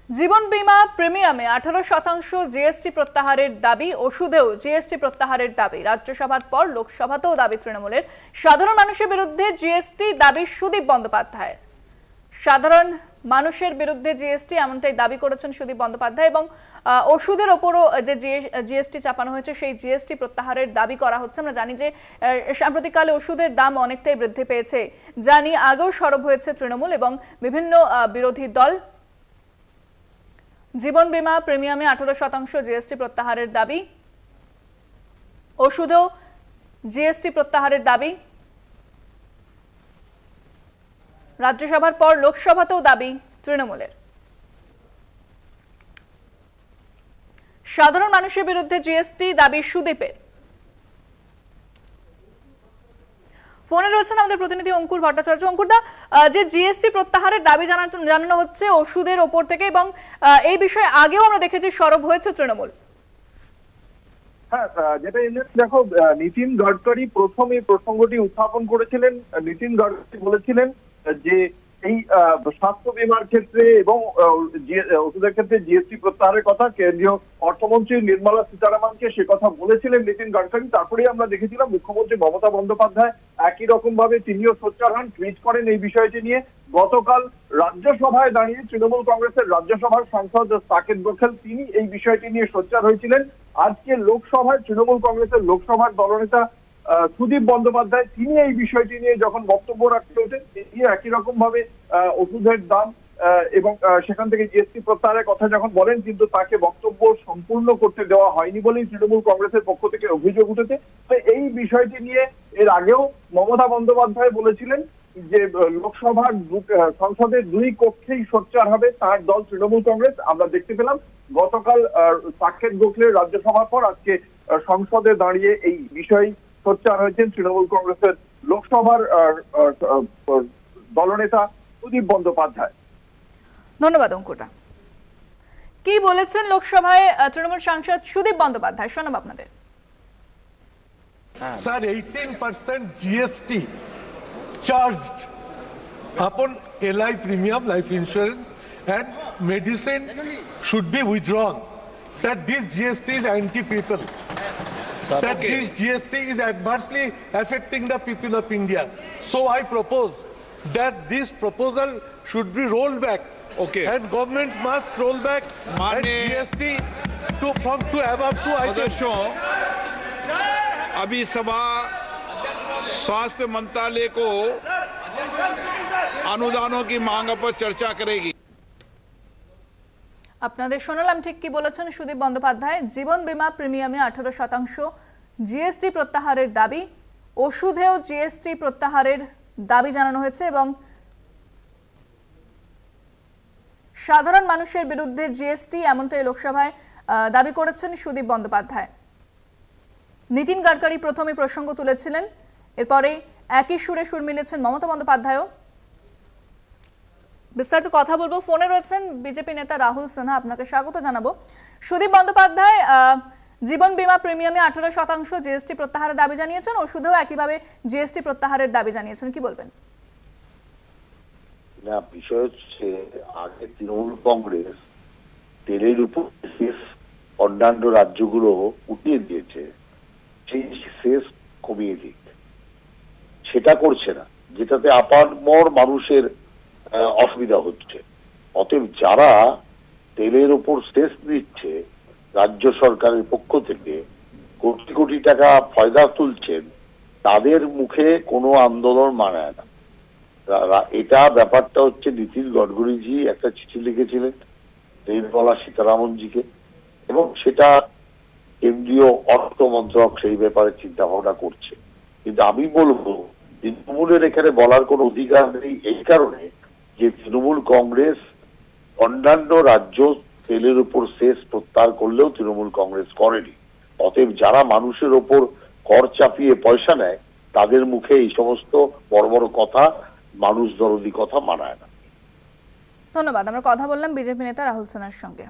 জীবন বীমা প্রিমিয়ামে 18% জিএসটি প্রত্যাহারের দাবি, ওষুধেও জিএসটি প্রত্যাহারের দাবি। রাজ্যসভার পর লোকসভাতেও দাবি তৃণমূলের। সাধারণ মানুষের বিরুদ্ধে জিএসটি দাবি সুদীপ বন্দ্যোপাধ্যায়। সাধারণ মানুষের বিরুদ্ধে জিএসটি এমনটাই দাবি করেছেন সুদীপ বন্দ্যোপাধ্যায়। এবং ওষুধের ওপরও যে জিএসটি চাপানো হয়েছে সেই জিএসটি প্রত্যাহারের দাবি করা হচ্ছে। আমরা জানি যে সাম্প্রতিককালে ওষুধের দাম অনেকটাই বৃদ্ধি পেয়েছে, জানি আগেও সরব হয়েছে তৃণমূল এবং বিভিন্ন বিরোধী দল। জীবন বীমা প্রিমিয়ামে 18% জিএসটি প্রত্যাহারের দাবি, ওষুধেও জিএসটি প্রত্যাহারের দাবি। রাজ্যসভার পর লোকসভাতেও দাবি তৃণমূলের। সাধারণ মানুষের বিরুদ্ধে জিএসটি দাবি সুদীপের। ফোনে রয়েছেন আমাদের প্রতিনিধি অঙ্কুর ভট্টাচার্য। অঙ্কুরদা, যে জিএসটি প্রত্যাহারের দাবি জানানো হচ্ছে ওষুধের ওপর থেকে, এবং এই বিষয়ে আগেও আমরা দেখেছি সরব হয়েছে তৃণমূল। হ্যাঁ, যেটা দেখো, নীতিন গডকরি প্রথম এই প্রসঙ্গটি উত্থাপন করেছিলেন। নীতিন গডকরি বলেছিলেন যে এই স্বাস্থ্য বীমার ক্ষেত্রে এবং ওষুধের ক্ষেত্রে জিএসটি প্রত্যাহারের কথা কেন্দ্রীয় অর্থমন্ত্রী নির্মলা সীতারামনকে সে কথা বলেছিলেন নীতিন গডকরি। তারপরেই আমরা দেখেছিলাম মুখ্যমন্ত্রী মমতা বন্দ্যোপাধ্যায় একই রকম ভাবে তিনিও সোচ্চার হন, টুইট করেন এই বিষয়টি নিয়ে। গতকাল রাজ্যসভায় দাঁড়িয়ে তৃণমূল কংগ্রেসের রাজ্যসভার সাংসদ সাকেত গোখেল তিনি এই বিষয়টি নিয়ে সোচ্চার হয়েছিলেন। আজকে লোকসভায় তৃণমূল কংগ্রেসের লোকসভার দলনেতা সুদীপ বন্দ্যোপাধ্যায় তিনি এই বিষয়টি নিয়ে যখন বক্তব্য রাখতে ওঠেন, তিনি একই রকম ভাবে ওষুধের দাম এবং সেখান থেকে জিএসটি প্রত্যাহারের কথা যখন বলেন, কিন্তু তাকে বক্তব্য সম্পূর্ণ করতে দেওয়া হয়নি বলেই তৃণমূল কংগ্রেসের পক্ষ থেকে অভিযোগ উঠেছে। তো এই বিষয়টি নিয়ে এর আগেও মমতা বন্দ্যোপাধ্যায় বলেছিলেন যে লোকসভার সংসদের দুই কক্ষেই সোচ্চার হবে তার দল তৃণমূল কংগ্রেস। আমরা দেখতে পেলাম গতকাল সাকেত গোখলের রাজ্যসভার পর আজকে সংসদে দাঁড়িয়ে এই বিষয় সোচ্চার হয়েছেন তৃণমূল কংগ্রেসের লোকসভার দলনেতা সুদীপ বন্দ্যোপাধ্যায়। ধন্যবাদ অঙ্কুরদা। কি বলেছেন লোকসভায় তৃণমূল সাংসদ সুদীপ বন্দ্যোপাধ্যায়, শোনাব আপনাদের। Sir, 18% GST charged upon LI premium, life insurance, and medicine should be withdrawn. Sir, this GST is anti-people. Sir, this GST is adversely affecting the people of India. So I propose that this proposal should be rolled back. Okay. And government must roll back and GST from above to सदस्यों, अभी सभा स्वास्थ्य मंत्रालय को अनुदानों की मांग पर चर्चा करेगी। আপনাদের শোনালাম ঠিক কি বলেছেন সুদীপ বন্দ্যোপাধ্যায়। জীবন বীমা প্রিমিয়ামে 18% জিএসটি প্রত্যাহারের দাবি, ওষুধেও জিএসটি প্রত্যাহারের দাবি জানানো হয়েছে এবং সাধারণ মানুষের বিরুদ্ধে জিএসটি এমনটাই লোকসভায় দাবি করেছেন সুদীপ বন্দ্যোপাধ্যায়। নীতিন গডকরি প্রথমে প্রসঙ্গ তুলেছিলেন, এরপরে একই সুরে সুর মিলেছেন মমতা বন্দ্যোপাধ্যায়ও। বিস্তারিত কথা বলবো। ফোনে রয়েছেন বিজেপি নেতা রাহুল সিনহা, আপনাকে স্বাগত জানাবো। সুদীপ বন্দ্যোপাধ্যায় জীবন বীমা প্রিমিয়ামে 18% জিএসটি প্রত্যাহারের দাবি জানিয়েছেন, ওষুধেও একইভাবে জিএসটি প্রত্যাহারের দাবি জানিয়েছেন, কি বলবেন? না, বিষয় হচ্ছে আগে তৃণমূল কংগ্রেস তেলের উপর সেস অন্যান্য রাজ্যগুলো উঠিয়ে দিয়েছে, সেই সেস কমিয়ে দিক, সেটা করছে না, যেটাতে আপামর মানুষের অসুবিধা হচ্ছে। অতএব যারা তেলের উপর সেস দিচ্ছে রাজ্য সরকারের পক্ষ থেকে কোটি কোটি টাকা ফয়দা তুলছেন, তাদের মুখে কোনো আন্দোলন মানায় না। এটা ব্যাপারটা হচ্ছে নীতিন গডকরিজি একটা চিঠি লিখেছিলেন নির্মলা সীতারামনজিকে, এবং সেটা কেন্দ্রীয় অর্থ মন্ত্রক সেই ব্যাপারে চিন্তা ভাবনা করছে। কিন্তু আমি বলবো তৃণমূলের এখানে বলার কোনো অধিকার নেই, এই কারণে যে তৃণমূল কংগ্রেস অন্যান্য রাজ্য তেলের উপর সেস প্রত্যাহার করলেও তৃণমূল কংগ্রেস করেনি। অতএব যারা মানুষের ওপর কর চাপিয়ে পয়সা নেয় তাদের মুখে এই সমস্ত বড় বড় কথা, মানুষ দরদি কথা মানায় না। ধন্যবাদ। আমরা কথা বললাম বিজেপি নেতা রাহুল সিনহার সঙ্গে।